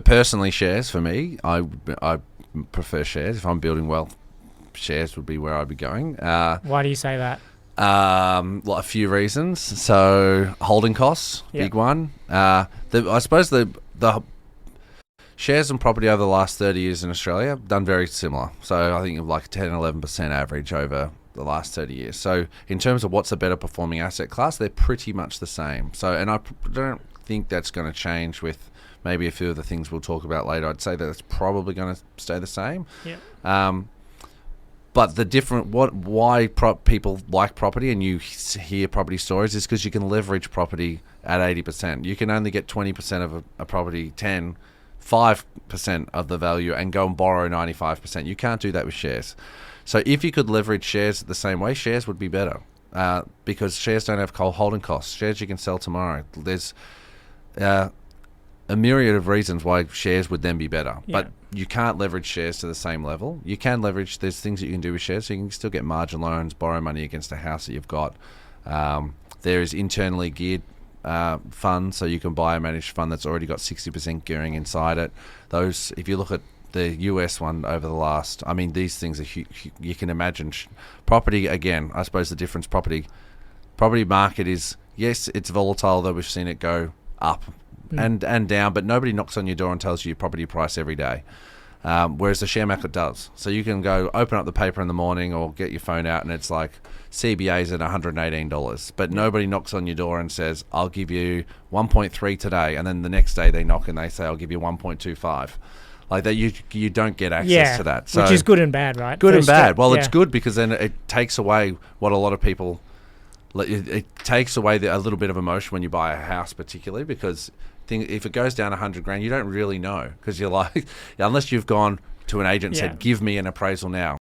Personally, shares for me. I prefer shares. If I'm building wealth, shares would be where I'd be going. Why do you say that? A few reasons. So holding costs, big one. I suppose the shares and property over the last 30 years in Australia have done very similar. So I think like 10-11% average over the last 30 years. So in terms of what's a better performing asset class, they're pretty much the same. So, and I don't think that's going to change with maybe a few of the things we'll talk about later. I'd say that it's probably going to stay the same. Yeah. But the why people like property and you hear property stories is because you can leverage property at 80%. You can only get 20% of a property, 5% of the value, and go and borrow 95%. You can't do that with shares. So if you could leverage shares the same way, shares would be better because shares don't have holding costs. Shares you can sell tomorrow. There's a myriad of reasons why shares would then be better. Yeah. But you can't leverage shares to the same level. You can leverage, there's things that you can do with shares, so you can still get margin loans, borrow money against a house that you've got. There is internally geared funds, so you can buy a managed fund that's already got 60% gearing inside it. Those, if you look at the US one over the last, I mean, these things are you can imagine. Property, again, I suppose the difference, property market is, yes, it's volatile, though we've seen it go up and down, but nobody knocks on your door and tells you your property price every day. Whereas the share market does. So you can go open up the paper in the morning or get your phone out and it's like CBA's at $118. But nobody knocks on your door and says, I'll give you 1.3 today. And then the next day they knock and they say, I'll give you 1.25. Like that, you don't get access to that. So, which is good and bad, right? Good and bad. Well, it's good because then it takes away what a lot of people... It takes away a little bit of emotion when you buy a house, particularly because if it goes down $100,000, you don't really know because you're like, unless you've gone to an agent and said, give me an appraisal now.